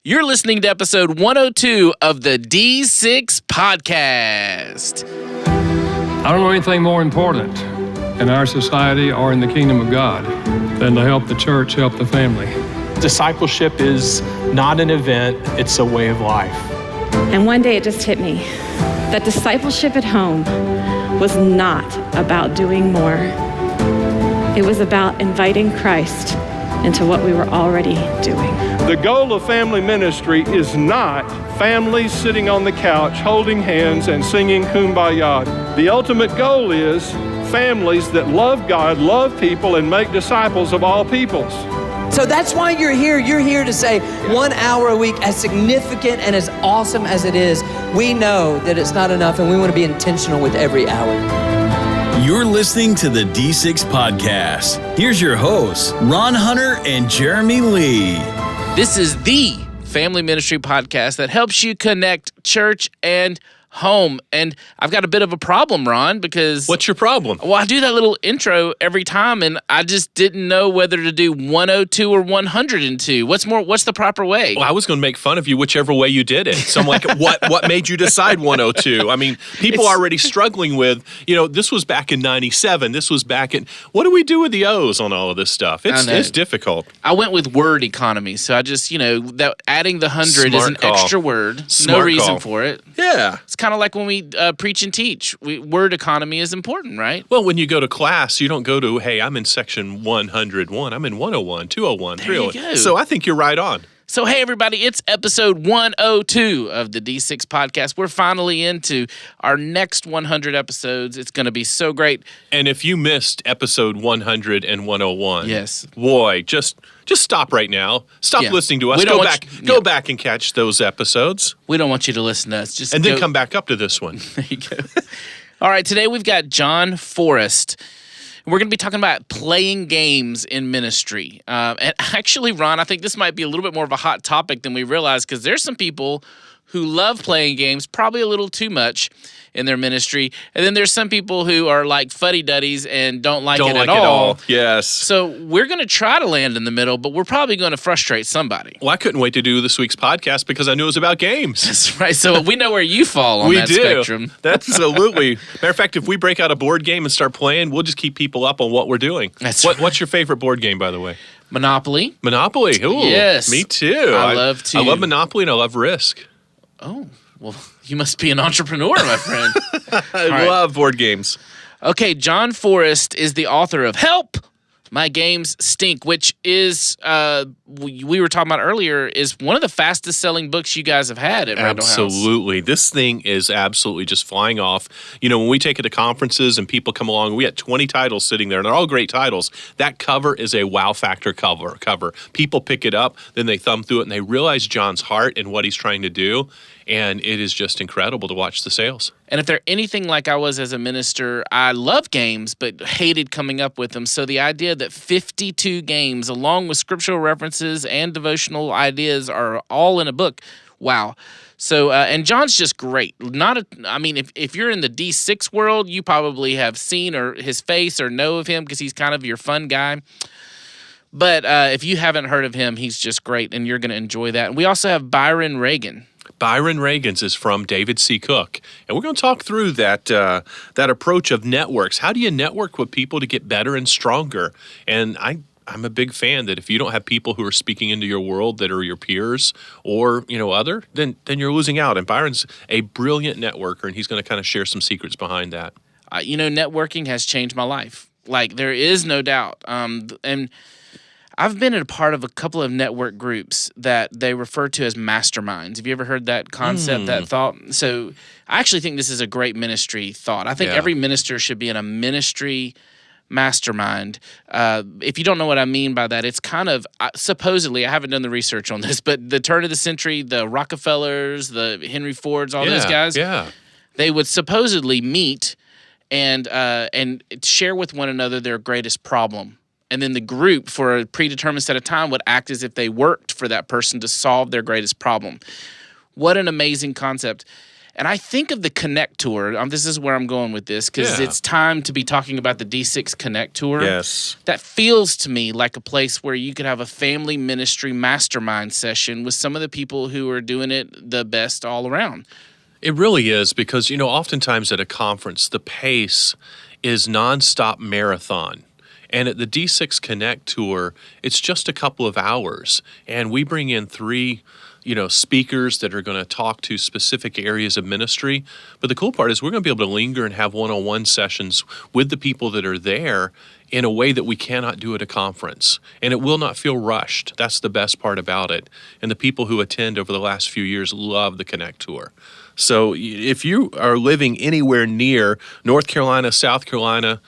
You're listening to episode 102 of the D6 Podcast. I don't know anything more important in our society or in the kingdom of God than to help the church, help the family. Discipleship is not an event, it's a way of life. And one day it just hit me that discipleship at home was not about doing more. It was about inviting Christ into what we were already doing. The goal of family ministry is not families sitting on the couch holding hands and singing Kumbaya. The ultimate goal is families that love God, love people, and make disciples of all peoples. So that's why you're here. You're here to say 1 hour a week, as significant and as awesome as it is, we know that it's not enough and we want to be intentional with every hour. You're listening to the D6 Podcast. Here's your hosts, Ron Hunter and Jeremy Lee. This is the family ministry podcast that helps you connect church and home. And I've got a bit of a problem, Ron, because... What's your problem? Well, I do that little intro every time, and I just didn't know whether to do 102 or 102. What's the proper way? Well, I was going to make fun of you whichever way you did it. So I'm like, what made you decide 102? I mean, people are already struggling with, this was back in 97. This was back in... What do we do with the O's on all of this stuff? It's difficult. I went with word economy, so I just, that adding the 100 is an extra word. Smart no reason call. for it. Yeah. It's kind of like when we preach and teach. Word economy is important, right? Well, when you go to class, you don't go to, hey, I'm in section 101. I'm in 101, 201, 301. There you go. So I think you're right on. So, hey, everybody, it's episode 102 of the D6 Podcast. We're finally into our next 100 episodes. It's going to be so great. And if you missed episode 100 and 101, yes, boy, just stop right now. Stop listening to us. Go back and catch those episodes. We don't want you to listen to us. Then come back up to this one. There you go. All right, today we've got Jon Forrest. We're going to be talking about playing games in ministry. And actually, Ron, I think this might be a little bit more of a hot topic than we realize, because there's some people who love playing games, probably a little too much in their ministry. And then there's some people who are like fuddy-duddies and don't like it at all. Yes. So we're going to try to land in the middle, but we're probably going to frustrate somebody. Well, I couldn't wait to do this week's podcast because I knew it was about games. That's right. So we know where you fall on that spectrum. Absolutely. Matter of fact, if we break out a board game and start playing, we'll just keep people up on what we're doing. What's your favorite board game, by the way? Monopoly. Monopoly. Ooh, yes. Me too. I love Monopoly and I love Risk. Oh, well, you must be an entrepreneur, my friend. I love board games. Okay, Jon Forrest is the author of Help! My Games Stink, which is, we were talking about earlier, is one of the fastest selling books you guys have had at Randall House. Absolutely. This thing is absolutely just flying off. When we take it to conferences and people come along, we had 20 titles sitting there, and they're all great titles. That cover is a wow factor cover. People pick it up, then they thumb through it, and they realize Jon's heart and what he's trying to do. And it is just incredible to watch the sales. And if they're anything like I was as a minister, I love games, but hated coming up with them. So the idea that 52 games, along with scriptural references and devotional ideas, are all in a book, wow. So, and Jon's just great. If you're in the D6 world, you probably have seen his face or know of him because he's kind of your fun guy. But if you haven't heard of him, he's just great, and you're going to enjoy that. And we also have Byron Ragains. Byron Ragains is from David C. Cook. And we're going to talk through that approach of networks. How do you network with people to get better and stronger? And I'm a big fan that if you don't have people who are speaking into your world that are your peers or, other, then you're losing out. And Byron's a brilliant networker, and he's going to kind of share some secrets behind that. Networking has changed my life. Like, there is no doubt. And I've been a part of a couple of network groups that they refer to as masterminds. Have you ever heard that concept, that thought? So I actually think this is a great ministry thought. I think every minister should be in a ministry mastermind. If you don't know what I mean by that, it's kind of, supposedly, I haven't done the research on this, but the turn of the century, the Rockefellers, the Henry Fords, all those guys, they would supposedly meet and share with one another their greatest problem. And then the group, for a predetermined set of time, would act as if they worked for that person to solve their greatest problem. What an amazing concept. And I think of the Connect Tour. This is where I'm going with this because Yeah. it's time to be talking about the D6 Connect Tour. Yes. That feels to me like a place where you could have a family ministry mastermind session with some of the people who are doing it the best all around. It really is because, oftentimes at a conference, the pace is nonstop marathon. And at the D6 Connect Tour, it's just a couple of hours. And we bring in 3, speakers that are going to talk to specific areas of ministry. But the cool part is we're going to be able to linger and have one-on-one sessions with the people that are there in a way that we cannot do at a conference. And it will not feel rushed. That's the best part about it. And the people who attend over the last few years love the Connect Tour. So if you are living anywhere near North Carolina, South Carolina,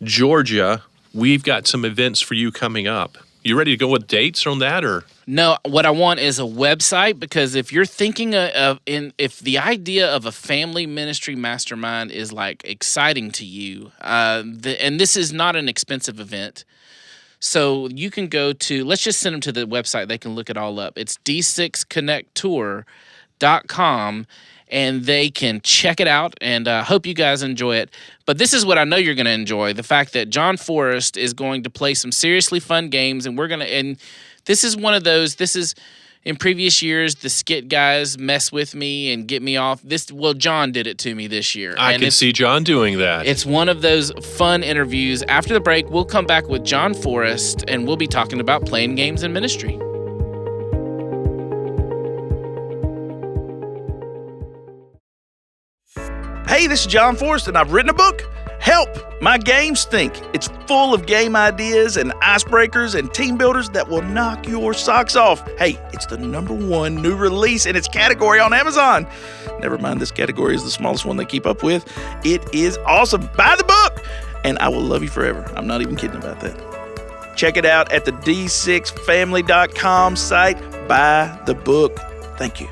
Georgia, we've got some events for you coming up. You ready to go with dates on that, or? No, what I want is a website, because if you're thinking if the idea of a family ministry mastermind is like exciting to you, and this is not an expensive event, so you can go to, let's just send them to the website. They can look it all up. It's d6connecttour.com. And they can check it out, and hope you guys enjoy it. But this is what I know you're going to enjoy, the fact that Jon Forrest is going to play some seriously fun games, and this is one of those, in previous years, the skit guys mess with me and get me off. Jon did it to me this year. I can see Jon doing that. It's one of those fun interviews. After the break, we'll come back with Jon Forrest, and we'll be talking about playing games in ministry. Hey, this is Jon Forrest, and I've written a book, Help! My Games Stink. It's full of game ideas and icebreakers and team builders that will knock your socks off. Hey, it's the #1 new release in its category on Amazon. Never mind, this category is the smallest one they keep up with. It is awesome. Buy the book, and I will love you forever. I'm not even kidding about that. Check it out at the d6family.com site. Buy the book. Thank you.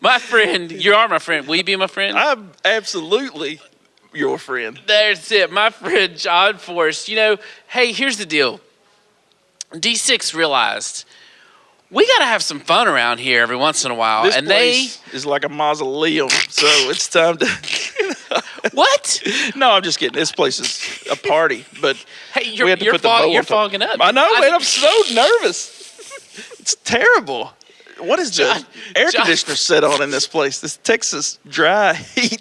My friend, you are my friend. Will you be my friend? I'm absolutely your friend. That's it. My friend, Jon Forrest. Hey, here's the deal. D6 realized we got to have some fun around here every once in a while. This place is like a mausoleum, so it's time to... What? No, I'm just kidding. This place is a party, but hey, we had to put the bow you're on top. fogging up. I know, man. I'm so nervous. It's terrible. What is the air conditioner set on in this place? This Texas dry heat.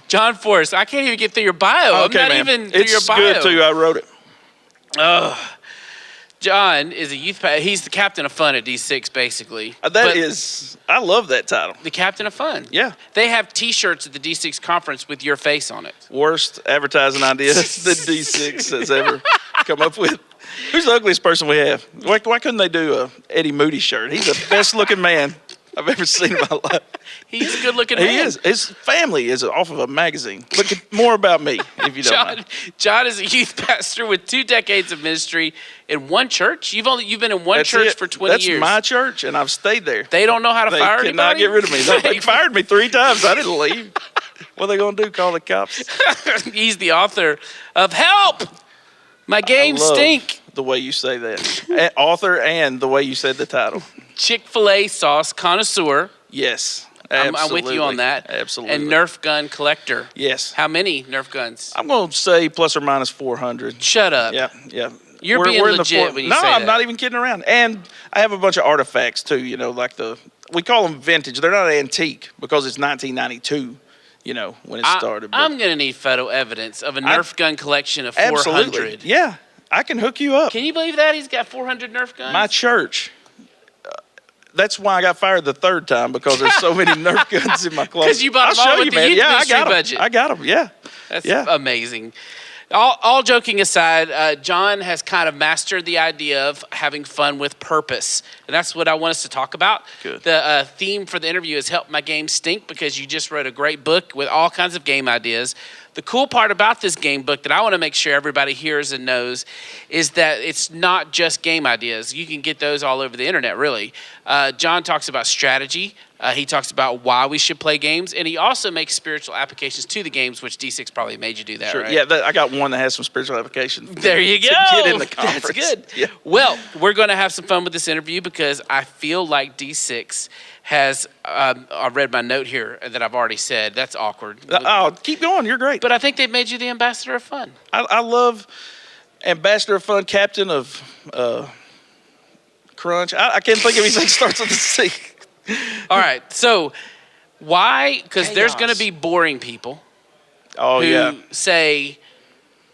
Jon Forrest, I can't even get through your bio. Okay, I'm not even through your bio. It's good, too. I wrote it. John is a youth pastor. He's the captain of fun at D6, basically. I love that title. The captain of fun. Yeah. They have T-shirts at the D6 conference with your face on it. Worst advertising idea that D6 has ever come up with. Who's the ugliest person we have? Why couldn't they do a Eddie Moody shirt? He's the best looking man I've ever seen in my life. He's a good looking man. He is. His family is off of a magazine. Look more about me, if you don't mind. John is a youth pastor with 2 decades of ministry in one church. You've been in one church for 20 years. That's my church, and I've stayed there. They don't know how to fire anybody? They cannot get rid of me. They fired me 3 times. I didn't leave. What are they going to do, call the cops? He's the author of Help! My Games Stink. The way you say that. Author and the way you said the title. Chick-fil-A sauce connoisseur. Yes. Absolutely. I'm with you on that. Absolutely. And Nerf gun collector. Yes. How many Nerf guns? I'm going to say plus or minus 400. Shut up. Yeah. You're being legit when you say that. No, I'm not even kidding around. And I have a bunch of artifacts too, like we call them vintage. They're not antique because it's 1992, when it started. I'm going to need photo evidence of a Nerf gun collection of 400. Absolutely. Yeah. I can hook you up. Can you believe that? He's got 400 Nerf guns? My church. That's why I got fired the 3rd time, because there's so many Nerf guns in my closet. Because you bought them all with the youth ministry budget. I got them, yeah. That's amazing. All joking aside, Jon has kind of mastered the idea of having fun with purpose. And that's what I want us to talk about. Good. The theme for the interview is Help My Games Stink, because you just wrote a great book with all kinds of game ideas. the cool part about this game book that I want to make sure everybody hears and knows is that it's not just game ideas. You can get those all over the internet, really. Jon talks about strategy. He talks about why we should play games, and he also makes spiritual applications to the games, which D6 probably made you do that, Sure. right? Yeah, I got one that has some spiritual applications. There you go. To get in the conference. That's good. Yeah. Well, we're going to have some fun with this interview because I feel like D6 has, I read my note here that I've already said. That's awkward. Oh, keep going. You're great. But I think they've made you the ambassador of fun. I love ambassador of fun, captain of crunch. I can't think of anything that starts with a C. All right. So why? Because there's going to Chaos. be boring people Oh, who yeah. say,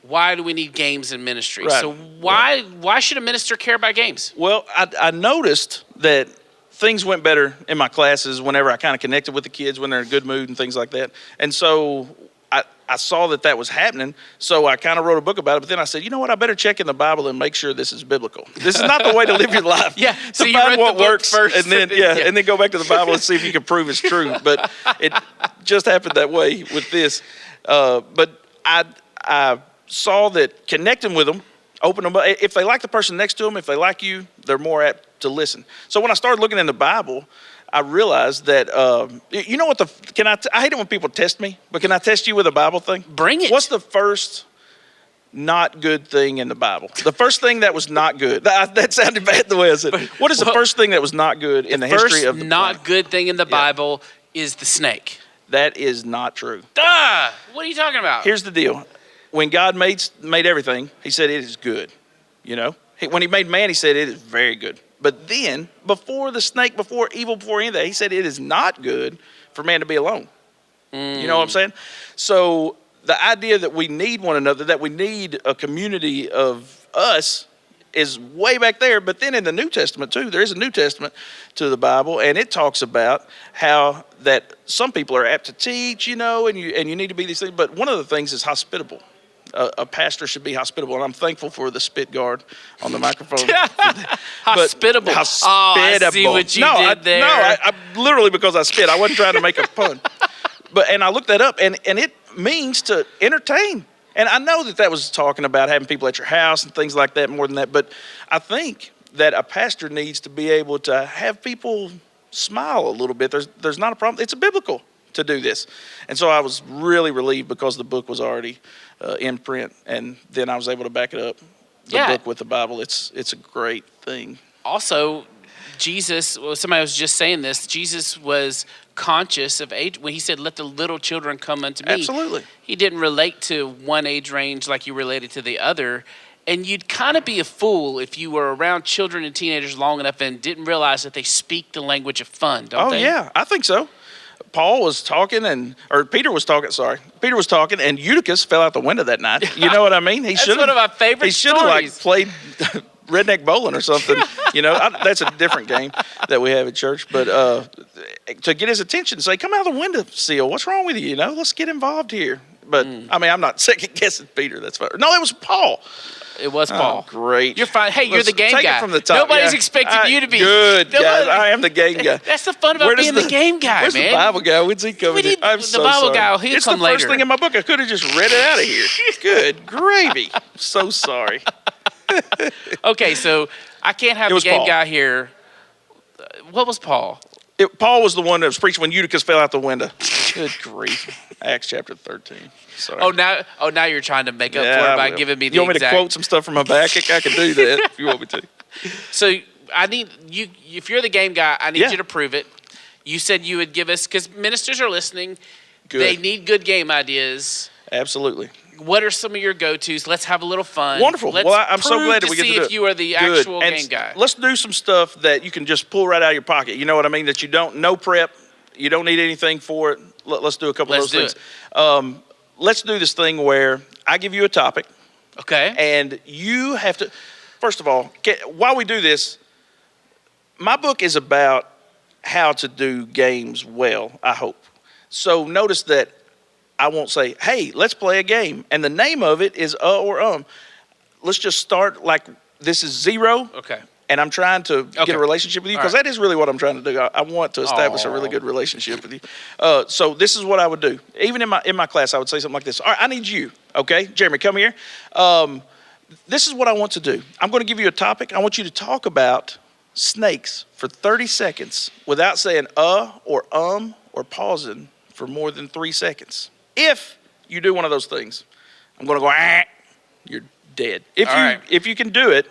why do we need games in ministry? Right. So why should a minister care about games? Well, I noticed that things went better in my classes whenever I kind of connected with the kids when they're in a good mood and things like that. And so I saw that was happening, so I kind of wrote a book about it. But then I said, you know what? I better check in the Bible and make sure this is biblical. This is not the way to live your life. Yeah, to so you find read what the book works first, and then and then go back to the Bible and see if you can prove it's true. But it just happened that way with this. But I saw that connecting with them, open them up. If they like the person next to them, if they like you, they're more apt to listen. So when I started looking in the Bible, I realized that, you know what I hate it when people test me, but can I test you with a Bible thing? Bring it. What's the first not good thing in the Bible? The first thing that was not good. That sounded bad the way I said it. What is the first thing that was not good in the history of the first not planet? good thing in the Bible is the snake. That is not true. Duh! What are you talking about? Here's the deal. When God made everything, he said it is good. You know? When he made man, he said it is very good. But then, before the snake, before evil, before any of that, he said it is not good for man to be alone. You know what I'm saying? So the idea that we need one another, that we need a community of us is way back there. But then in the New Testament too, there is a New Testament to the Bible, and it talks about how that some people are apt to teach, you know, and you need to be these things. But one of the things is hospitable. A pastor should be hospitable, and I'm thankful for the spit guard on the microphone. Hospitable. Oh, I see what you did there. I literally, because I spit. I wasn't trying to make a pun. And I looked that up, and it means to entertain. And I know that was talking about having people at your house and things like that, more than that. But I think that a pastor needs to be able to have people smile a little bit. There's not a problem. It's biblical to do this. And so I was really relieved because the book was already in print, and then I was able to back it up. The book with the Bible. It's a great thing. Also, Jesus, somebody was just saying this, Jesus was conscious of age. When he said, let the little children come unto me. Absolutely. He didn't relate to one age range like you related to the other. And you'd kind of be a fool if you were around children and teenagers long enough and didn't realize that they speak the language of fun, don't they? Oh, yeah. I think so. Paul was talking, Peter was talking, and Eutychus fell out the window that night. You know what I mean? That's one of my favorite stories. He should have played redneck bowling or something. You know, that's a different game that we have at church. But to get his attention, say, come out of the window, Seal. What's wrong with you? You know, let's get involved here. But I mean, I'm not second guessing Peter. That's fine. No, it was Paul. It was Paul. Oh, great. You're fine. Hey, you're the game take guy. It from the top. Nobody's expecting you to be good. Guys, I am the game guy. That's the fun about being the game guy, where's man. Where's the Bible guy? When's he coming in? I'm so Bible sorry. guy, he'll it's come the later. first thing in my book. I could have just read it out of here. Good gravy. So sorry. Okay, so I can't have the game Paul. guy here. What was Paul? Paul was the one that was preaching when Eutychus fell out the window. Good grief. Acts chapter 13. Sorry. Now you're trying to make up for it by giving me the You want me to quote some stuff from Habakkuk? I can do that if you want me to. So I need you. If you're the game guy, I need you to prove it. You said you would give us, because ministers are listening. Good. They need good game ideas. Absolutely. What are some of your go-tos? Let's have a little fun. Wonderful. Let's well, I'm so glad that we get to do it. See if you are the actual game guy. Let's do some stuff that you can just pull right out of your pocket. You know what I mean? That you don't, no prep. You don't need anything for it. Let's do a couple of those things. Let's do this thing where I give you a topic. Okay. And you have to, first of all, while we do this, my book is about how to do games well, I hope. So notice that I won't say, hey, let's play a game. And the name of it is or Let's just start like this is 0. Okay. and I'm trying to get a relationship with you, because that is really what I'm trying to do. I want to establish a really good relationship with you. So this is what I would do. Even in my class, I would say something like this. All right, I need you, okay? Jeremy, come here. This is what I want to do. I'm going to give you a topic. I want you to talk about snakes for 30 seconds without saying or pausing for more than 3 seconds. If you do one of those things, I'm going to go, you're dead. If you can do it,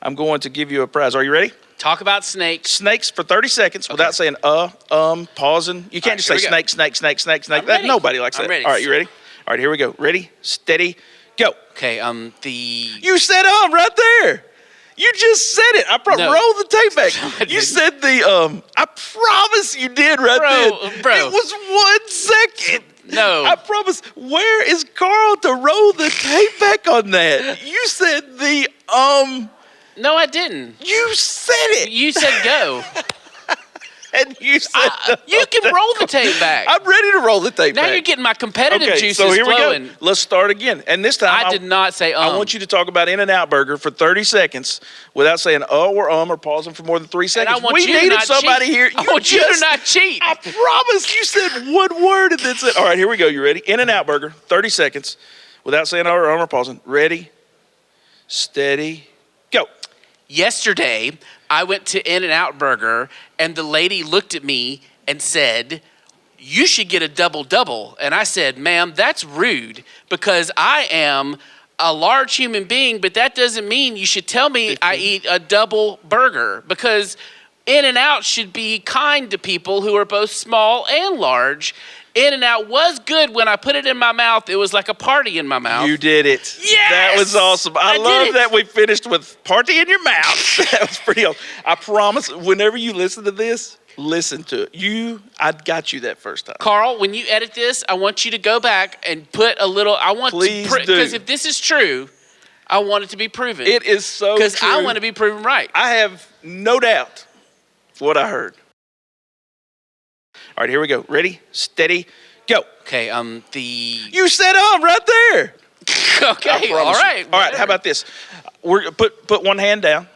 I'm going to give you a prize. Are you ready? Talk about snakes. Snakes for 30 seconds without saying pausing. You can't just say snake. Nobody likes that. Ready. All right, you ready? All right, here we go. Ready, steady, go. Okay, You said right there. You just said it. Roll the tape back. You said I promise you did then. Bro. It was 1 second. No. I promise. Where is Carl to roll the tape back on that? You said No, I didn't. You said it. You said go. And you said you can roll the tape back. I'm ready to roll the tape back. Now you're getting my competitive juices so here flowing. We go. Let's start again. And this time I did not say I want you to talk about In-N-Out Burger for 30 seconds without saying or pausing for more than 3 seconds. And I want we you needed to not somebody cheat. here. I want you to not cheat. I promise you said one word and then said, all right, here we go. You ready? In-N-Out Burger, 30 seconds without saying or pausing. Ready, steady, go. Yesterday, I went to In-N-Out Burger, and the lady looked at me and said, you should get a double-double. And I said, ma'am, that's rude, because I am a large human being, but that doesn't mean you should tell me I eat a double burger, because In-N-Out should be kind to people who are both small and large. In-N-Out was good when I put it in my mouth. It was like a party in my mouth. You did it. Yes! That was awesome. I love that we finished with party in your mouth. That was pretty awesome. I promise, whenever you listen to this, listen to it. I got you that first time. Carl, when you edit this, I want you to go back and put a little, Please do. Because if this is true, I want it to be proven. It is so true. Because I want to be proven right. I have no doubt what I heard. All right, here we go. Ready, steady, go. Okay, You said right there. Okay, all right. All right, how about this? We're put one hand down.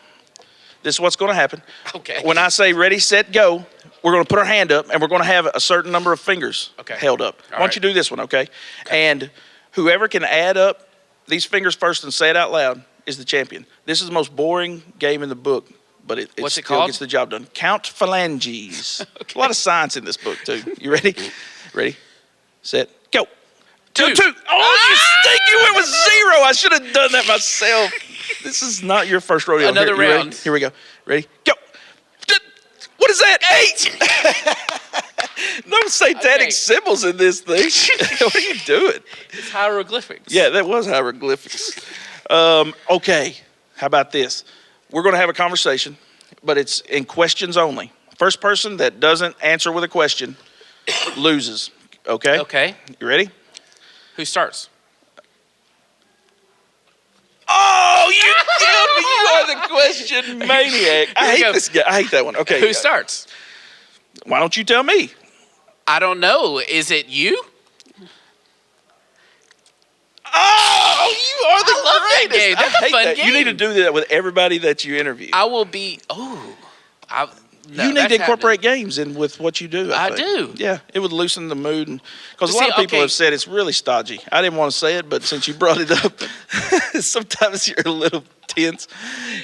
This is what's going to happen. Okay. When I say ready, set, go, we're going to put our hand up, and we're going to have a certain number of fingers held up. Why don't you do this one, okay? And whoever can add up these fingers first and say it out loud is the champion. This is the most boring game in the book, but it What's it still called? gets the job done. Count phalanges. A lot of science in this book, too. You ready? Ready, set, go. Two. Oh, you stink. You went with 0. I should have done that myself. This is not your first rodeo. Another Here, round. Here we go. Ready, go. What is that? 8. No satanic symbols in this thing. What are you doing? It's hieroglyphics. Yeah, that was hieroglyphics. Okay, how about this? We're going to have a conversation, but it's in questions only. First person that doesn't answer with a question loses. Okay? Okay. You ready? Who starts? Oh, you killed me. You are the question maniac. I hate this guy. I hate that one. Okay. Who starts? Why don't you tell me? I don't know. Is it you? Oh, you are the I love that greatest. game. That's I a hate fun that. game. You need to do that with everybody that you interview. I will be. You need to incorporate games in with what you do. I think. do. Yeah, it would loosen the mood. Because a lot See, of people okay. have said it's really stodgy. I didn't want to say it, but since you brought it up, sometimes you're a little tense.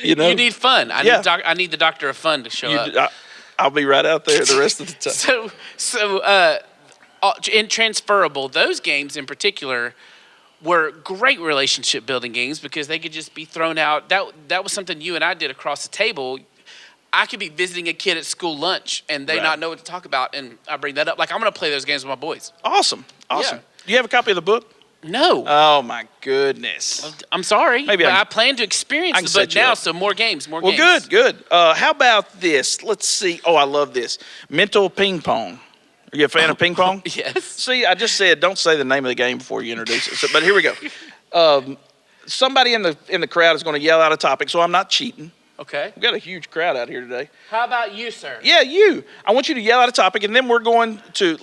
You know, You need fun. I need the doctor of fun to show up. I'll be right out there the rest of the time. So in Transferable, those games in particular were great relationship building games because they could just be thrown out. That was something you and I did across the table. I could be visiting a kid at school lunch and they not know what to talk about, and I bring that up. Like, I'm going to play those games with my boys. Awesome. Yeah. Do you have a copy of the book? No. Oh, my goodness. I'm sorry. Maybe but I plan to experience the book now, so more games, more games. Well, good. How about this? Let's see. Oh, I love this. Mental ping pong. Are you a fan of ping pong? Yes. See, I just said don't say the name of the game before you introduce it. But here we go. Somebody in the crowd is going to yell out a topic, so I'm not cheating. Okay. We've got a huge crowd out here today. How about you, sir? Yeah, you. I want you to yell out a topic, and then we're going to,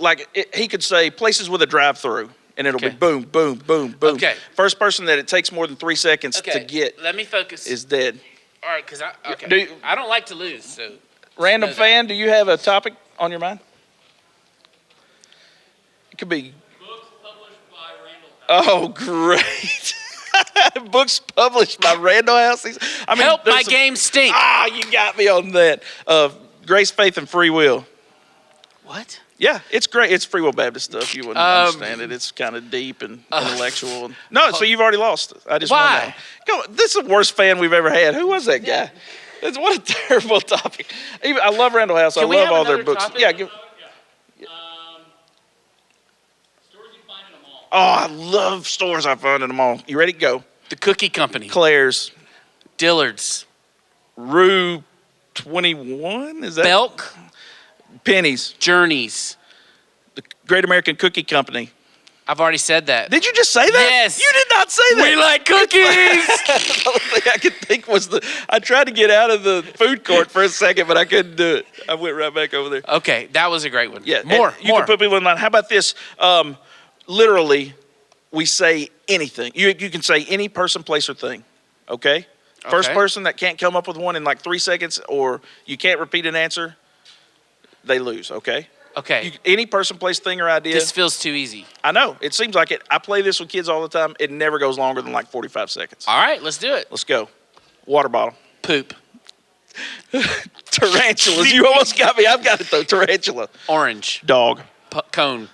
he could say places with a drive-through, and it'll be boom, boom, boom, boom. Okay. First person that it takes more than 3 seconds to get Let me focus. is dead. All right, because I don't like to lose. So Random fan, do you have a topic on your mind? It could be books published by Randall House. Oh, great. Books published by Randall House. I mean, Help My Game Stink. You got me on that. Grace, Faith, and Free Will. What? Yeah, it's great. It's Free Will Baptist stuff. You wouldn't understand it. It's kind of deep and intellectual. No, so you've already lost. I just Why? Go. This is the worst fan we've ever had. Who was that guy? What a terrible topic. I love Randall House. I love all their books. Topic? Yeah. Stories you find in a mall. Oh, I love stores I find in the mall. You ready? Go. The Cookie Company. Claire's. Dillard's. Rue 21? Is that? Belk. Pennies. Journeys. The Great American Cookie Company. I've already said that. Did you just say that? Yes. You did not say that. We like cookies. The only thing I could think was I tried to get out of the food court for a second, but I couldn't do it. I went right back over there. Okay, that was a great one. Yeah. More. You can put people in line. How about this? Literally, we say anything. You can say any person, place, or thing. Okay? First person that can't come up with one in like 3 seconds, or you can't repeat an answer, they lose. Okay? Okay. Any person, place, thing, or idea. This feels too easy. I know. It seems like it. I play this with kids all the time. It never goes longer than like 45 seconds. All right, let's do it. Let's go. Water bottle. Poop. Tarantulas. You almost got me. I've got it though. Tarantula. Orange. Dog. Cone.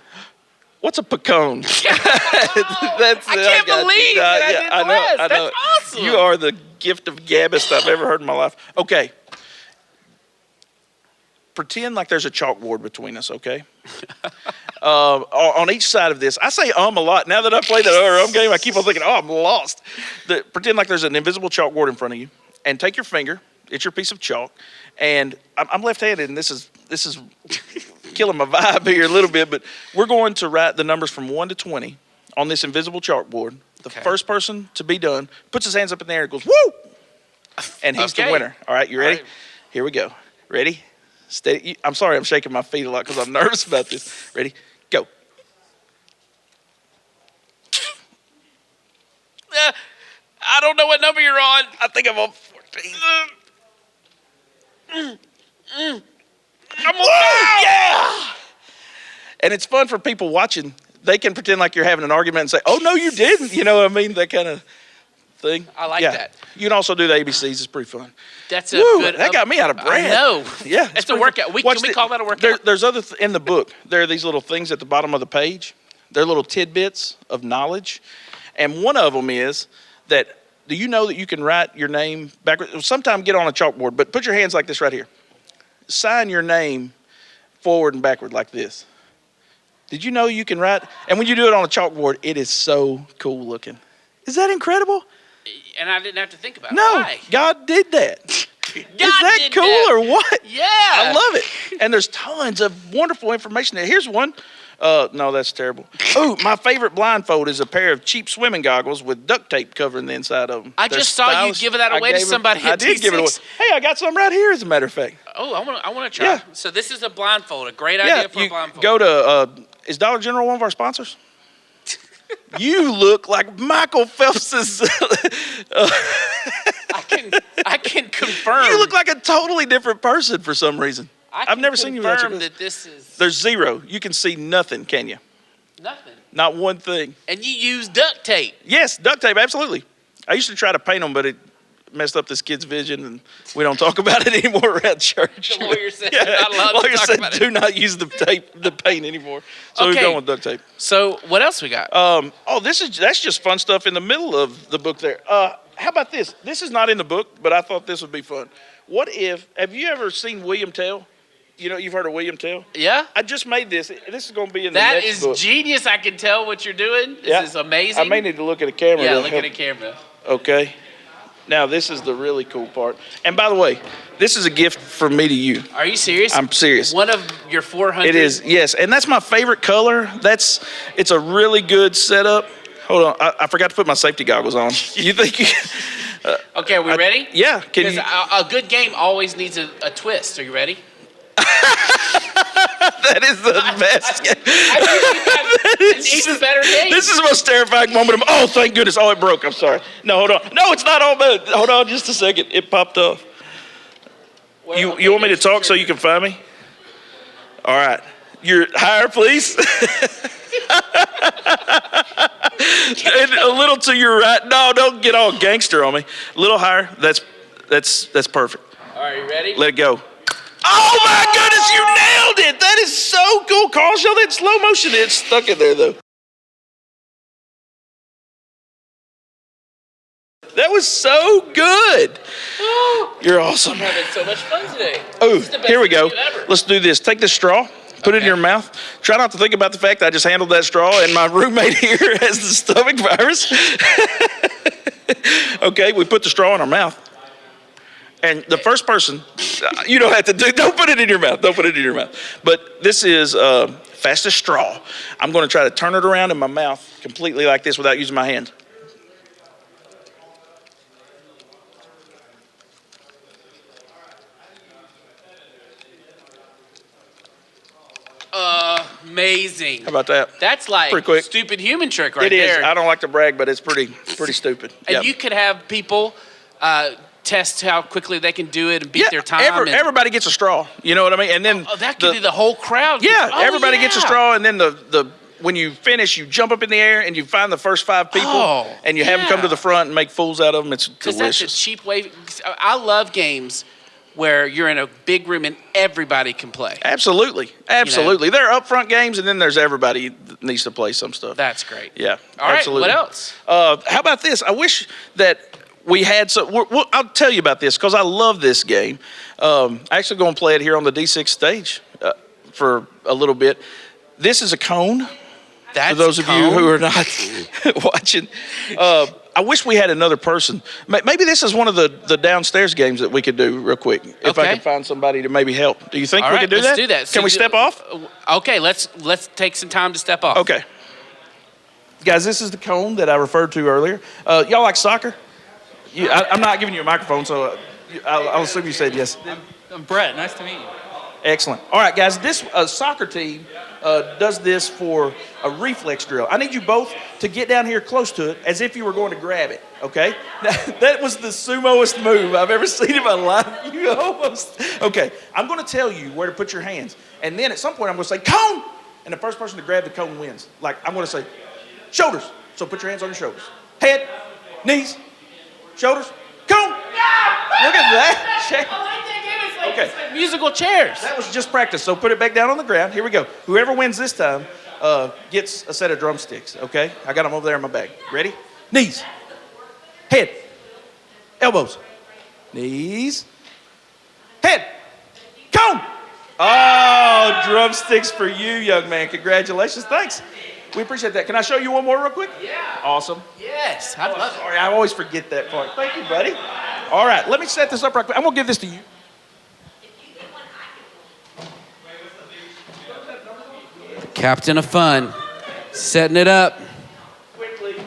What's a pecan? I can't believe that I did less. I know. That's awesome. You are the gift of gabbist I've ever heard in my life. Okay. Pretend like there's a chalkboard between us, okay? On each side of this, I say a lot. Now that I played that game, I keep on thinking, I'm lost. Pretend like there's an invisible chalkboard in front of you, and take your finger. It's your piece of chalk, and I'm left-handed, and this is killing my vibe here a little bit. But we're going to write the numbers from 1 to 20 on this invisible chalkboard. The first person to be done puts his hands up in the air and goes, "Woo!" And he's the winner. All right, you ready? Right. Here we go. Ready? Steady. I'm sorry, I'm shaking my feet a lot because I'm nervous about this. Ready? Go. I don't know what number you're on. I think I'm on 14. I'm on yeah! And it's fun for people watching. They can pretend like you're having an argument and say, "Oh, no, you didn't." You know what I mean? That kind of thing. I like that. You can also do the ABCs. It's pretty fun. That's a good. That got me out of breath. I know. Yeah, it's a workout. Can we call that a workout? There's other in the book. There are these little things at the bottom of the page. They're little tidbits of knowledge, and one of them is that. Do you know that you can write your name backwards? Sometimes get on a chalkboard, but put your hands like this right here. Sign your name forward and backward like this. Did you know you can write? And when you do it on a chalkboard, it is so cool looking. Is that incredible? And I didn't have to think about it. No, Why? God did that. Is that cool or what? Yeah. I love it. And there's tons of wonderful information there. Here's one. No, that's terrible. Oh, my favorite blindfold is a pair of cheap swimming goggles with duct tape covering the inside of them. I just saw you giving that away to somebody at I did give it away. Hey, I got some right here, as a matter of fact. Oh, I want to try. Yeah. So this is a blindfold, a great idea for a blindfold. Go to, is Dollar General one of our sponsors? You look like Michael Phelps's. I can confirm. You look like a totally different person for some reason. I've never seen you without your that this is. There's zero. You can see nothing, can you? Nothing. Not one thing. And you use duct tape. Yes, duct tape, absolutely. I used to try to paint them, but it messed up this kid's vision, and we don't talk about it anymore around church. The lawyer said you're not allowed to talk about it. Do not use the paint anymore. So we're going with duct tape. So what else we got? That's just fun stuff in the middle of the book there. How about this? This is not in the book, but I thought this would be fun. Have you ever seen William Tell? You know, you've heard of William Tell? Yeah. I just made this. This is going to be in the next book. That is genius. I can tell what you're doing. This is amazing. I may need to look at a camera. Yeah, look at a camera. Okay. Now, this is the really cool part. And by the way, this is a gift from me to you. Are you serious? I'm serious. One of your 400? It is, yes. And that's my favorite color. It's a really good setup. Hold on. I forgot to put my safety goggles on. You think you... Okay, are we ready? Yeah. Because a good game always needs a twist. Are you ready? That is the best game. Even better game. This is the most terrifying moment of. Oh, thank goodness! Oh, it broke. I'm sorry. No, hold on. No, it's not all bad. Hold on, just a second. It popped off. Well, You want me to talk so you can find me? All right. You're higher, please. And a little to your right. No, don't get all gangster on me. A little higher. That's perfect. All right, you ready? Let it go. Oh my goodness, you nailed it! That is so cool. Carl, show that in slow motion. It's stuck in there though. That was so good. You're awesome. I'm having so much fun today. Oh, This is the best here we go. game ever. Let's do this. Take this straw, put it in your mouth. Try not to think about the fact that I just handled that straw and my roommate here has the stomach virus. Okay, we put the straw in our mouth. And the first person, you don't have to don't put it in your mouth. Don't put it in your mouth. But this is fastest straw. I'm going to try to turn it around in my mouth completely like this without using my hand. Amazing. How about that? That's like Pretty quick. stupid human trick right It is. there. I don't like to brag, but it's pretty stupid. And Yep. you could have people test how quickly they can do it and beat their time. Everybody gets a straw. You know what I mean? And then that could be the whole crowd. Yeah, Oh, everybody gets a yeah. straw, and then the when you finish, you jump up in the air and you find the first 5 people, and you have them come to the front and make fools out of them. It's Because that's a delicious. cheap way. I love games where you're in a big room and everybody can play. Absolutely. There are upfront games, and then there's everybody that needs to play some stuff. That's great. Yeah, All right, absolutely. what else? How about this? I wish that we had some. I'll tell you about this because I love this game. I'm actually going to play it here on the D6 stage for a little bit. This is a cone. That's for those of you who are not watching. I wish we had another person. Maybe this is one of the downstairs games that we could do real quick. If I can find somebody to maybe help. Do you think All we right, could do let's that? do that. Can we step off? Okay, let's take some time to step off. Okay. Guys, this is the cone that I referred to earlier. Y'all like soccer? I'm not giving you a microphone, so I'll assume you said yes. I'm Brett. Nice to meet you. Excellent. All right, guys, this soccer team does this for a reflex drill. I need you both to get down here close to it as if you were going to grab it, okay? That was the sumoest move I've ever seen in my life. You almost... Okay, I'm going to tell you where to put your hands. And then at some point, I'm going to say, cone! And the first person to grab the cone wins. Like, I'm going to say, shoulders. So put your hands on your shoulders. Head, knees, shoulders, cone! Look at that. Okay. It's like musical chairs. That was just practice, so put it back down on the ground. Here we go. Whoever wins this time gets a set of drumsticks, okay? I got them over there in my bag. Ready? Knees. Head. Elbows. Knees. Head. Cone. Oh, drumsticks for you, young man. Congratulations. Thanks. We appreciate that. Can I show you one more real quick? Yeah. Awesome. Yes, I love it. Sorry, I always forget that part. Thank you, buddy. All right, let me set this up right quick. I'm going to give this to you. Captain of Fun, setting it up. Quickly. See,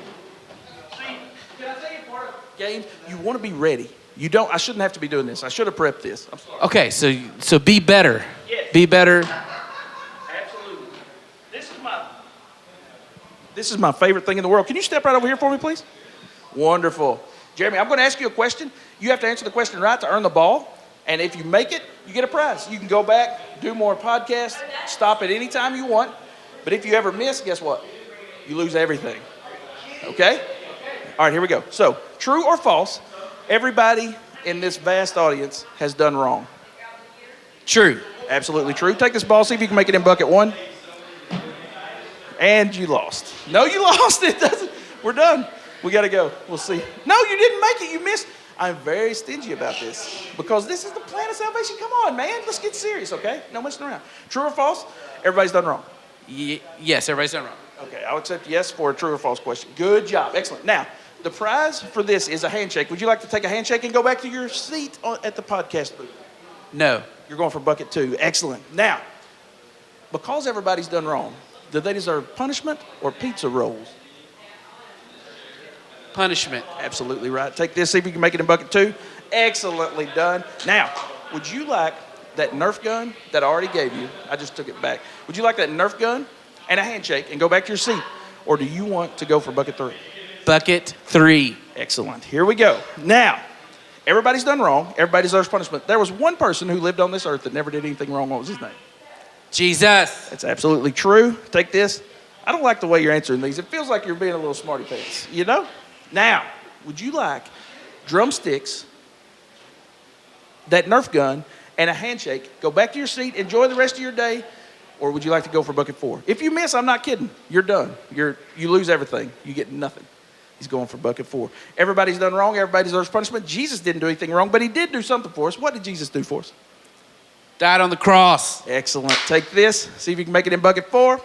can I tell you part of games? You want to be ready. You don't. I shouldn't have to be doing this. I should have prepped this. I'm sorry. Okay, so be better. Yes. Be better. Absolutely. This is my favorite thing in the world. Can you step right over here for me, please? Wonderful. Jeremy, I'm going to ask you a question. You have to answer the question right to earn the ball. And if you make it, you get a prize. You can go back, do more podcasts, stop at any time you want. But if you ever miss, guess what? You lose everything. Okay? All right, here we go. So, true or false, everybody in this vast audience has done wrong. True. Absolutely true. Take this ball, see if you can make it in bucket 1. And you lost. No, you lost. It doesn't. We're done. We got to go. We'll see. No, you didn't make it. You missed. I'm very stingy about this because this is the plan of salvation. Come on, man. Let's get serious, okay? No messing around. True or false? Everybody's done wrong. Yes, everybody's done wrong. Okay, I'll accept yes for a true or false question. Good job. Excellent. Now, the prize for this is a handshake. Would you like to take a handshake and go back to your seat at the podcast booth? No. You're going for bucket 2. Excellent. Now, because everybody's done wrong, do they deserve punishment or pizza rolls? Punishment. Absolutely right. Take this, see if you can make it in bucket 2. Excellently done. Now, would you like that Nerf gun that I already gave you? I just took it back. Would you like that Nerf gun and a handshake and go back to your seat? Or do you want to go for bucket 3? Bucket 3. Excellent. Here we go. Now, everybody's done wrong. Everybody deserves punishment. There was one person who lived on this earth that never did anything wrong. What was his name? Jesus. That's absolutely true. Take this. I don't like the way you're answering these. It feels like you're being a little smarty pants, you know? Now, would you like drumsticks, that Nerf gun, and a handshake? Go back to your seat, enjoy the rest of your day, or would you like to go for bucket 4? If you miss, I'm not kidding. You're done. You lose everything. You get nothing. He's going for bucket 4. Everybody's done wrong. Everybody deserves punishment. Jesus didn't do anything wrong, but he did do something for us. What did Jesus do for us? Died on the cross. Excellent. Take this. See if you can make it in bucket 4.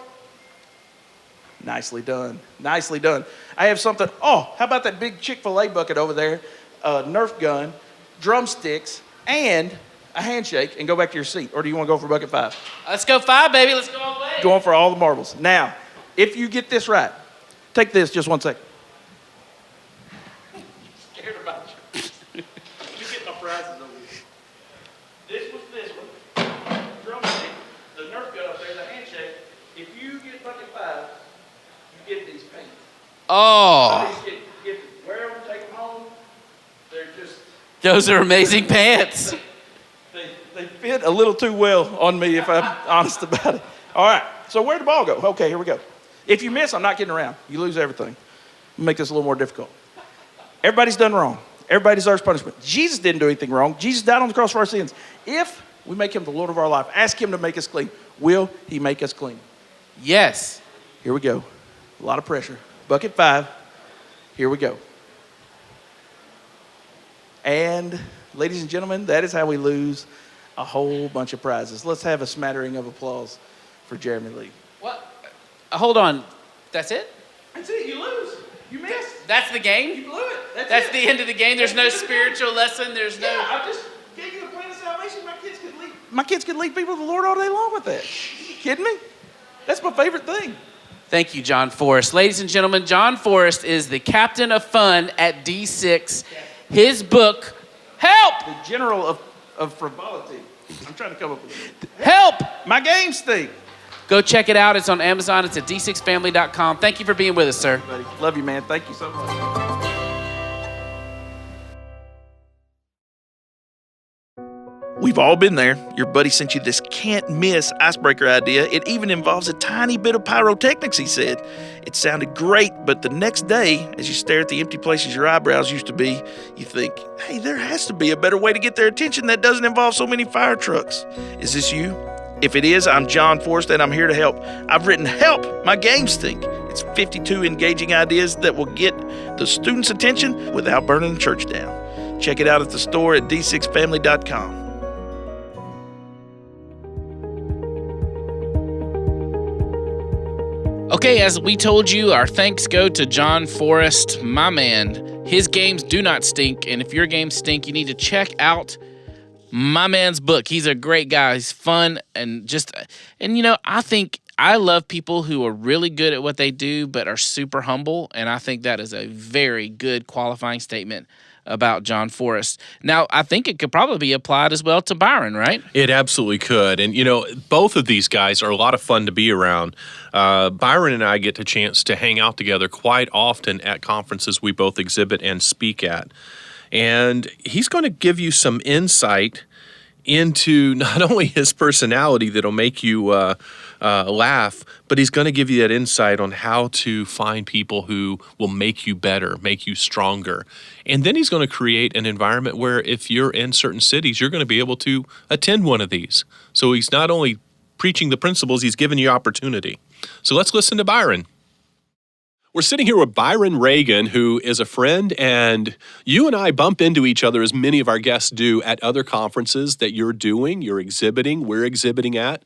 Nicely done. Nicely done. I have something. Oh, how about that big Chick-fil-A bucket over there? Nerf gun, drumsticks, and a handshake, and go back to your seat. Or do you want to go for bucket 5? Let's go 5, baby. Let's go all the way. Going for all the marbles. Now, if you get this right, take this just 1 second. Scared about you. You get my prizes over here. This was this one. Drumstick, the Nerf gun up there, the handshake. If you get bucket 5, you get these pants. Oh. These get wear them, take them home. They're just... Those are amazing pants. They fit a little too well on me, if I'm honest about it. All right, so where'd the ball go? Okay, here we go. If you miss, I'm not kidding around. You lose everything. Make this a little more difficult. Everybody's done wrong. Everybody deserves punishment. Jesus didn't do anything wrong. Jesus died on the cross for our sins. If we make him the Lord of our life, ask him to make us clean, will he make us clean? Yes. Here we go. A lot of pressure. Bucket 5. Here we go. And, ladies and gentlemen, that is how we lose a whole bunch of prizes. Let's have a smattering of applause for Jeremy Lee. What? Hold on. That's it? That's it. You lose. You miss. That's the game? You blew it. That's it. the end of the game? There's no spiritual lesson? There's no... Yeah, I just gave you the plan of salvation. My kids could lead people to the Lord all day long with that. You kidding me? That's my favorite thing. Thank you, Jon Forrest. Ladies and gentlemen, Jon Forrest is the captain of fun at D6. His book, Help! The general of frivolity. I'm trying to come up with it. Help! My game stink. Go check it out. It's on Amazon. It's at d6family.com. Thank you for being with us, sir. Buddy. Love you, man. Thank you so much. We've all been there. Your buddy sent you this can't-miss icebreaker idea. It even involves a tiny bit of pyrotechnics, he said. It sounded great, but the next day, as you stare at the empty places your eyebrows used to be, you think, hey, there has to be a better way to get their attention that doesn't involve so many fire trucks. Is this you? If it is, I'm Jon Forrest, and I'm here to help. I've written Help! My Game Stink. It's 52 engaging ideas that will get the students' attention without burning the church down. Check it out at the store at d6family.com. Okay, as we told you, our thanks go to Jon Forrest, my man. His games do not stink, and if your games stink, you need to check out my man's book. He's a great guy. He's fun and I think I love people who are really good at what they do but are super humble, and I think that is a very good qualifying statement about Jon Forrest. Now, I think it could probably be applied as well to Byron, right? It absolutely could. And, both of these guys are a lot of fun to be around. Byron and I get the chance to hang out together quite often at conferences we both exhibit and speak at. And he's going to give you some insight into not only his personality that'll make you laugh, but he's going to give you that insight on how to find people who will make you better, make you stronger. And then he's going to create an environment where if you're in certain cities, you're going to be able to attend one of these. So he's not only preaching the principles, he's giving you opportunity. So let's listen to Byron. We're sitting here with Byron Ragains, who is a friend, and you and I bump into each other, as many of our guests do, at other conferences that you're doing, you're exhibiting, we're exhibiting at.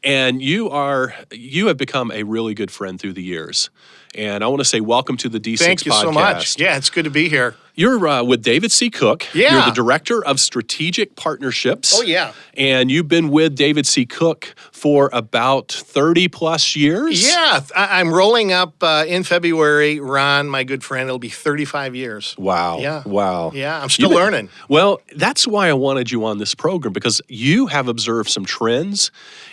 And you have become a really good friend through the years. And I want to say welcome to the D6 podcast. Thank you so much. Yeah, it's good to be here. You're with David C. Cook. Yeah. You're the Director of Strategic Partnerships. Oh, yeah. And you've been with David C. Cook for about 30 plus years. Yeah, I'm rolling up in February. Ron, my good friend, it'll be 35 years. Wow. Yeah. Wow. Yeah, I'm still learning. Well, that's why I wanted you on this program, because you have observed some trends.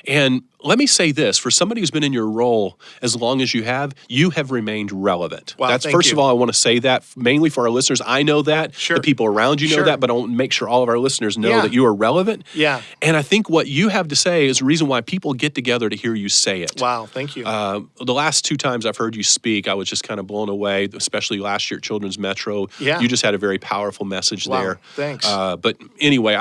And let me say this, for somebody who's been in your role as long as you have remained relevant. Wow, That's thank first you. of all, I want to say that mainly for our listeners. I know that. Sure. The people around you know Sure. that, but I want to make sure all of our listeners know Yeah. that you are relevant. Yeah. And I think what you have to say is the reason why people get together to hear you say it. Wow, thank you. The last 2 times I've heard you speak, I was just kind of blown away, especially last year at Children's Metro. Yeah. You just had a very powerful message Wow, there. thanks. But anyway,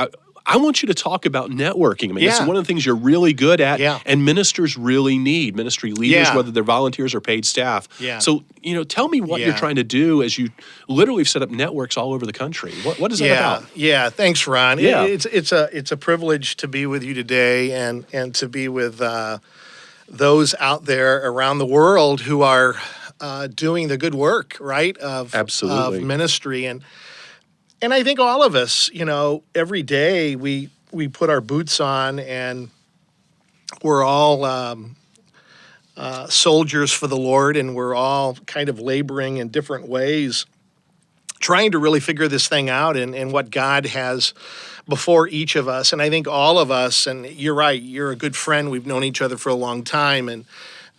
I want you to talk about networking. I mean, it's Yeah. one of the things you're really good at, Yeah. and ministers really need, ministry leaders, Yeah. whether they're volunteers or paid staff. Yeah. So, tell me what you're Yeah. trying to do as you literally have set up networks all over the country. What is that about? Yeah, thanks, Ron. Yeah. It's a privilege to be with you today and to be with those out there around the world who are doing the good work, right? Absolutely. Of ministry. And I think all of us, every day we put our boots on and we're all soldiers for the Lord, and we're all kind of laboring in different ways, trying to really figure this thing out and what God has before each of us. And I think all of us, and you're right, you're a good friend. We've known each other for a long time, and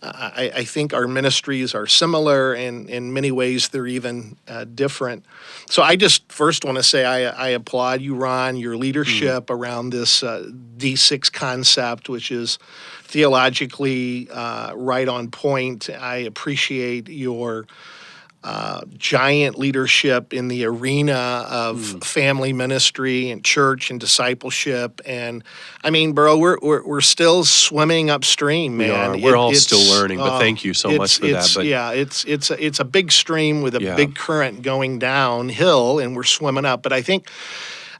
I think our ministries are similar, and in many ways they're even different. So I just first want to say I applaud you, Ron, your leadership around this D6 concept, which is theologically right on point. I appreciate your giant leadership in the arena of family ministry and church and discipleship. And I mean, bro, we're still swimming upstream, man. We're all still learning, but thank you so much for that. But yeah, it's a big stream with a big current going downhill, and we're swimming up. But I think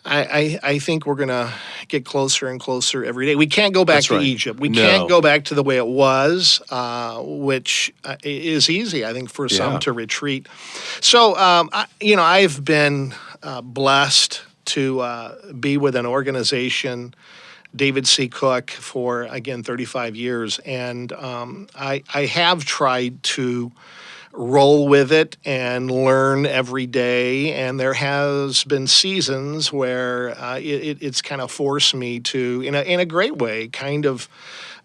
we're gonna get closer and closer every day. We can't go back That's to right. Egypt. We No. can't go back to the way it was, which is easy, I think, for some Yeah. to retreat. So, I've been blessed to be with an organization, David C. Cook, for, again, 35 years. And I have tried to roll with it and learn every day. And there has been seasons where it's kind of forced me to, in a great way, kind of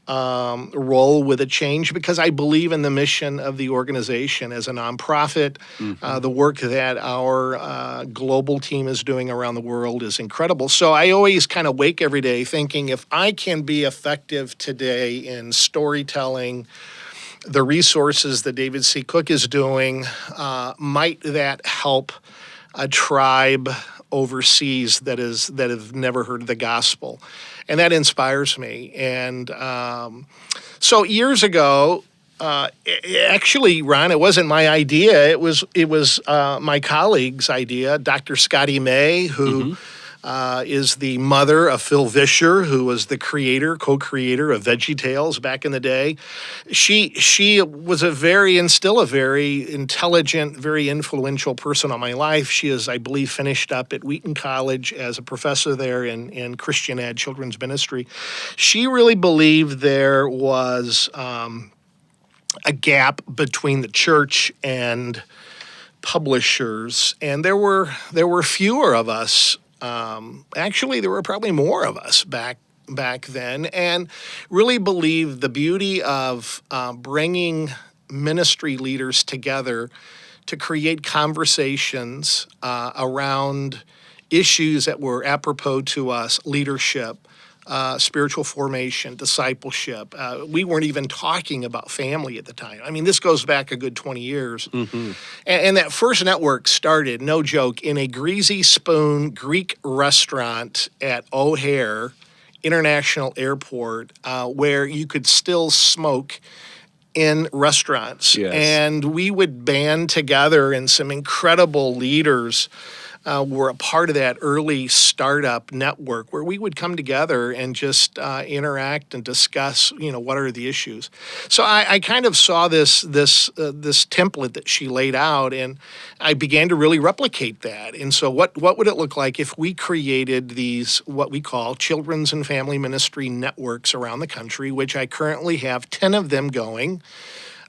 roll with a change, because I believe in the mission of the organization as a nonprofit. The work that our global team is doing around the world is incredible. So I always kind of wake every day thinking, if I can be effective today in storytelling, the resources that David C. Cook is doing, might that help a tribe overseas that have never heard of the gospel? And that inspires me. And so years ago, actually, Ron, it wasn't my idea. It was my colleague's idea, Dr. Scotty May, who is the mother of Phil Vischer, who was the co-creator of VeggieTales back in the day. She was still a very intelligent, very influential person on my life. She is, I believe, finished up at Wheaton College as a professor there in Christian Ed, children's ministry. She really believed there was a gap between the church and publishers, and there were fewer of us. Actually, there were probably more of us back then, and really believed the beauty of bringing ministry leaders together to create conversations around issues that were apropos to us: leadership, spiritual formation, discipleship. We weren't even talking about family at the time. I mean, this goes back a good 20 years. And that first network started, no joke, in a Greasy Spoon Greek restaurant at O'Hare International Airport, where you could still smoke in restaurants. Yes. And we would band together, and some incredible leaders were a part of that early startup network where we would come together and just interact and discuss, what are the issues. So I kind of saw this template that she laid out, and I began to really replicate that. And so what would it look like if we created these, what we call children's and family ministry networks around the country, which I currently have 10 of them going.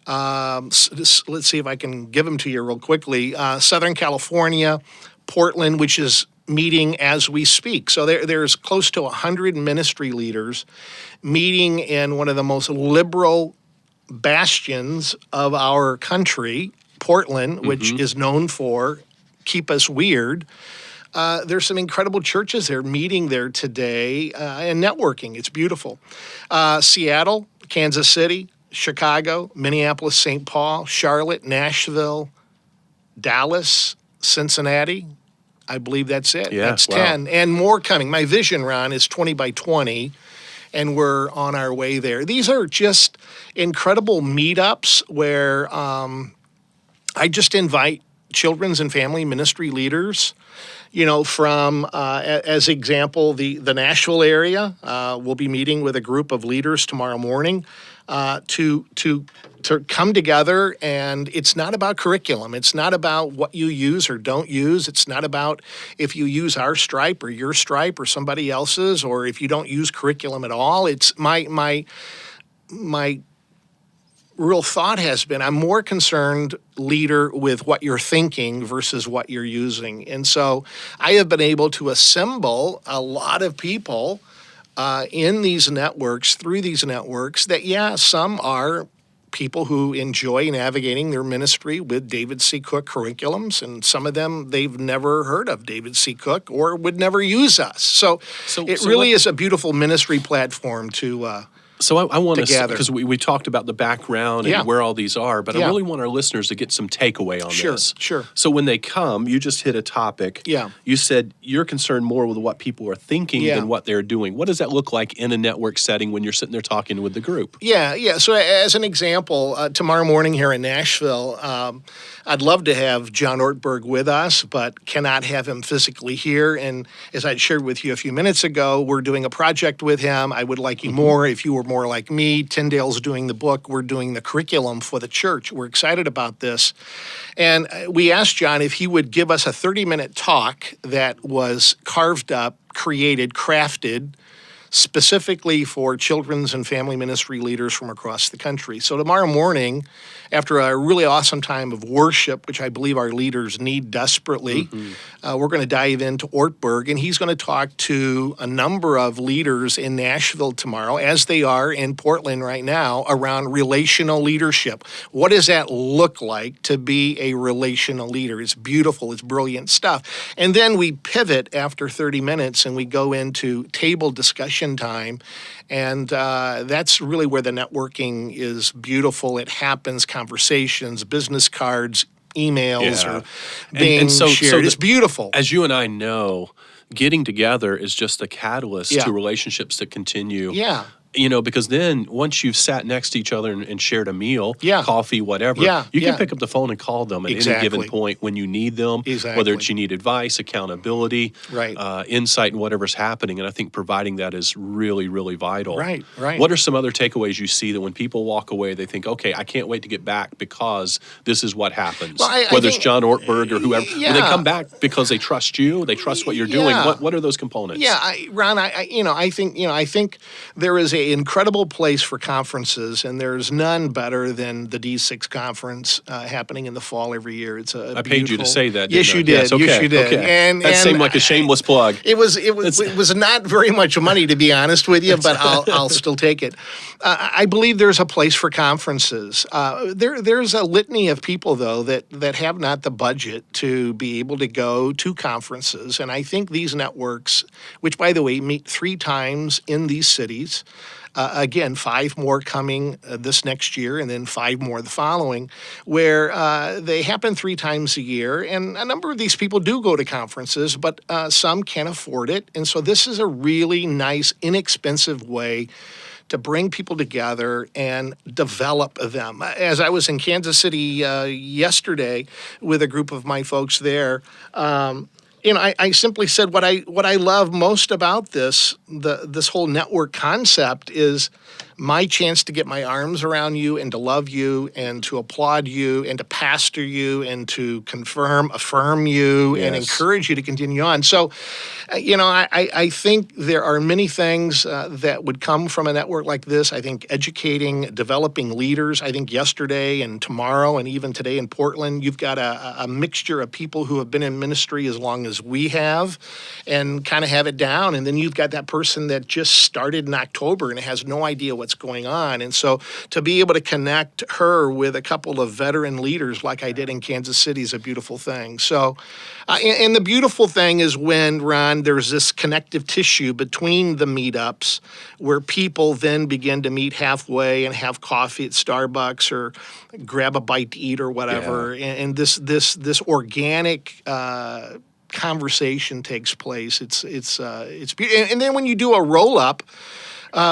Let's see if I can give them to you real quickly. Southern California, Portland, which is meeting as we speak. So there's close to 100 ministry leaders meeting in one of the most liberal bastions of our country, Portland, which is known for keep us weird. There's some incredible churches there meeting there today and networking. It's beautiful. Seattle, Kansas City, Chicago, Minneapolis, St. Paul, Charlotte, Nashville, Dallas, Cincinnati. I believe that's it. Yeah, that's wow. 10. And more coming. My vision, Ron, is 20 by 20, and we're on our way there. These are just incredible meetups where I just invite children's and family ministry leaders, from, as example, the Nashville area. We'll be meeting with a group of leaders tomorrow morning to come together, and it's not about curriculum. It's not about what you use or don't use. It's not about if you use our stripe or your stripe or somebody else's, or if you don't use curriculum at all. It's my real thought has been I'm more concerned, leader, with what you're thinking versus what you're using. And so I have been able to assemble a lot of people in these networks, through these networks, that, some are people who enjoy navigating their ministry with David C. Cook curriculums, and some of them, they've never heard of David C. Cook or would never use us. So it really is a beautiful ministry platform to So I want to, together. because we talked about the background and Yeah. where all these are, but I Yeah. really want our listeners to get some takeaway on this. Sure. So when they come, you just hit a topic. Yeah. You said you're concerned more with what people are thinking Yeah. than what they're doing. What does that look like in a network setting when you're sitting there talking with the group? Yeah. So as an example, tomorrow morning here in Nashville, I'd love to have John Ortberg with us, but cannot have him physically here. And as I shared with you a few minutes ago, we're doing a project with him. I would like you more if you were more like me. Tyndale's doing the book. We're doing the curriculum for the church. We're excited about this. And we asked John if he would give us a 30-minute talk that was carved up, created, crafted, specifically for children's and family ministry leaders from across the country. So tomorrow morning, after a really awesome time of worship, which I believe our leaders need desperately, we're going to dive into Ortberg, and he's going to talk to a number of leaders in Nashville tomorrow, as they are in Portland right now, around relational leadership. What does that look like to be a relational leader? It's beautiful. It's brilliant stuff. And then we pivot after 30 minutes, and we go into table discussion time. And that's really where the networking is beautiful. It happens, conversations, business cards, emails are being shared. It's beautiful. As you and I know, getting together is just a catalyst Yeah. to relationships that continue. Yeah. Because then once you've sat next to each other and shared a meal, Yeah. coffee, whatever, Yeah, you can yeah. pick up the phone and call them at any Exactly. given point when you need them, Exactly. whether it's you need advice, accountability, Right. insight in whatever's happening. And I think providing that is really, really vital. Right. What are some other takeaways you see that when people walk away, they think, okay, I can't wait to get back because this is what happens? Well, I whether it's think- John Ortberg or whoever. When they Yeah. come back because they trust you, they trust what you're doing. Yeah. What are those components? Yeah, Ron, I think there is an incredible place for conferences, and there's none better than the D6 conference happening in the fall every year. It's a I paid you to beautiful- say that. Yes, didn't I? you did. Yes, okay, Yes, you did. okay. And that seemed like a shameless plug. It was not very much money, to be honest with you, but I'll still take it. I believe there's a place for conferences. There's a litany of people, though, that have not the budget to be able to go to conferences, and I think these networks, which, by the way, meet 3 times in these cities, again, 5 more coming this next year, and then 5 more the following, where they happen 3 times a year. And a number of these people do go to conferences, but some can't afford it. And so this is a really nice, inexpensive way to bring people together and develop them. As I was in Kansas City yesterday with a group of my folks there, I simply said what I love most about this whole network concept is my chance to get my arms around you and to love you and to applaud you and to pastor you and to affirm you and encourage you to continue on. So, I think there are many things that would come from a network like this. I think educating, developing leaders. I think yesterday and tomorrow and even today in Portland, you've got a mixture of people who have been in ministry as long as we have and kind of have it down. And then you've got that person that just started in October and has no idea what's going on. And so to be able to connect her with a couple of veteran leaders like I did in Kansas City is a beautiful thing. So, and the beautiful thing is when, Ron, there's this connective tissue between the meetups where people then begin to meet halfway and have coffee at Starbucks or grab a bite to eat or whatever. Yeah. And this organic conversation takes place. It's beautiful. And then when you do a roll up,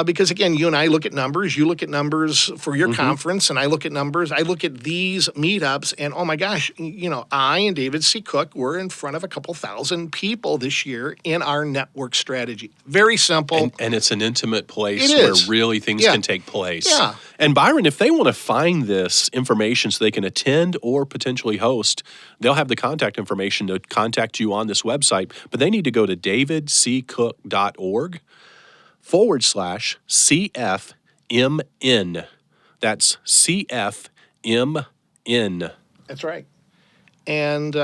because again, you and I look at numbers, you look at numbers for your conference, and I look at numbers. I look at these meetups, and oh my gosh, I and David C. Cook were in front of a couple thousand people this year in our network strategy. Very simple. And it's an intimate place where really things can take place. Yeah. And Byron, if they want to find this information so they can attend or potentially host, they'll have the contact information to contact you on this website, but they need to go to davidccook.org/CFMN. That's CFMN. That's right. And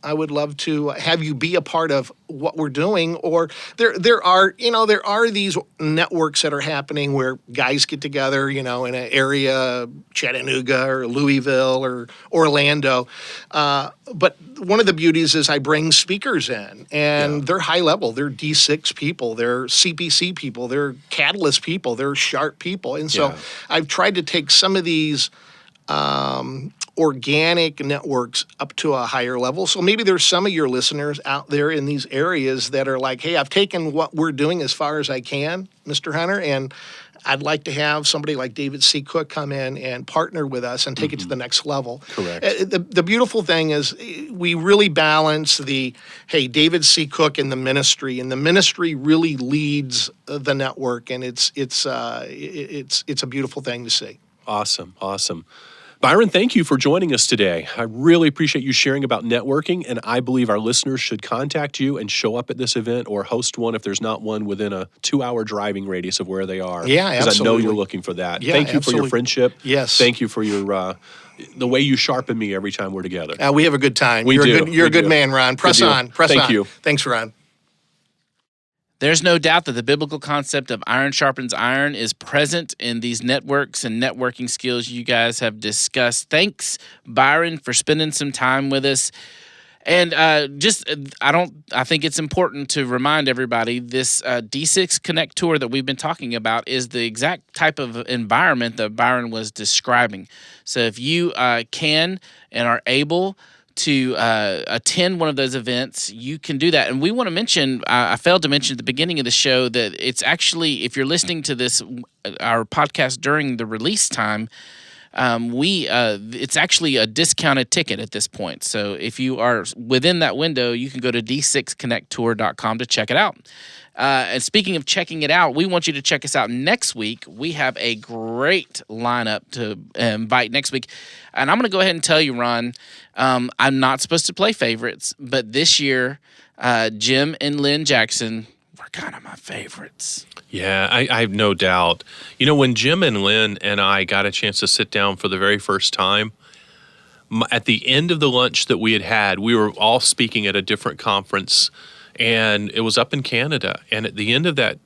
I would love to have you be a part of what we're doing. Or there are these networks that are happening where guys get together, in an area, Chattanooga or Louisville or Orlando. But one of the beauties is I bring speakers in, and they're high level. They're D6 people. They're CPC people. They're Catalyst people. They're Sharp people. And so I've tried to take some of these organic networks up to a higher level. So maybe there's some of your listeners out there in these areas that are like, hey, I've taken what we're doing as far as I can, Mr. Hunter, and I'd like to have somebody like David C. Cook come in and partner with us and take it to the next level. Correct. The beautiful thing is we really balance David C. Cook and the ministry really leads the network, and it's a beautiful thing to see. Awesome. Byron, thank you for joining us today. I really appreciate you sharing about networking, and I believe our listeners should contact you and show up at this event or host one if there's not one within a 2-hour driving radius of where they are. Yeah, absolutely. Because I know you're looking for that. Yeah, thank you for your friendship. Yes. Thank you for your the way you sharpen me every time we're together. We have a good time. You're a good man, Ron. Press on. Thank you. Thanks, Ron. There's no doubt that the biblical concept of iron sharpens iron is present in these networks and networking skills you guys have discussed. Thanks, Byron, for spending some time with us. And I think it's important to remind everybody this D6 Connect Tour that we've been talking about is the exact type of environment that Byron was describing. So if you can and are able to attend one of those events, you can do that. And we want to mention, I failed to mention at the beginning of the show that it's actually, if you're listening to this, our podcast during the release time, it's actually a discounted ticket at this point. So if you are within that window, you can go to d6connecttour.com to check it out. And speaking of checking it out, we want you to check us out next week. We have a great lineup to invite next week. And I'm going to go ahead and tell you, Ron, I'm not supposed to play favorites, but this year, Jim and Lynn Jackson were kind of my favorites. Yeah, I have no doubt. When Jim and Lynn and I got a chance to sit down for the very first time, at the end of the lunch that we had, we were all speaking at a different conference, and it was up in Canada. And at the end of that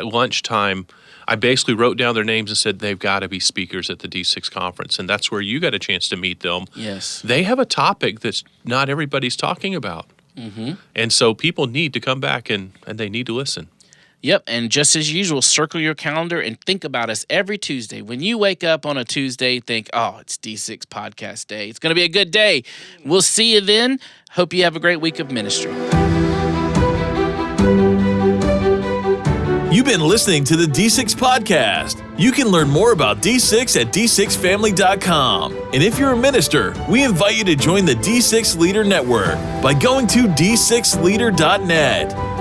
lunchtime, I basically wrote down their names and said, they've got to be speakers at the D6 conference. And that's where you got a chance to meet them. Yes. They have a topic that's not everybody's talking about. Mm-hmm. And so people need to come back and they need to listen. Yep, and just as usual, circle your calendar and think about us every Tuesday. When you wake up on a Tuesday, think, it's D6 Podcast Day. It's going to be a good day. We'll see you then. Hope you have a great week of ministry. You've been listening to the D6 Podcast. You can learn more about D6 at d6family.com. And if you're a minister, we invite you to join the D6 Leader Network by going to d6leader.net.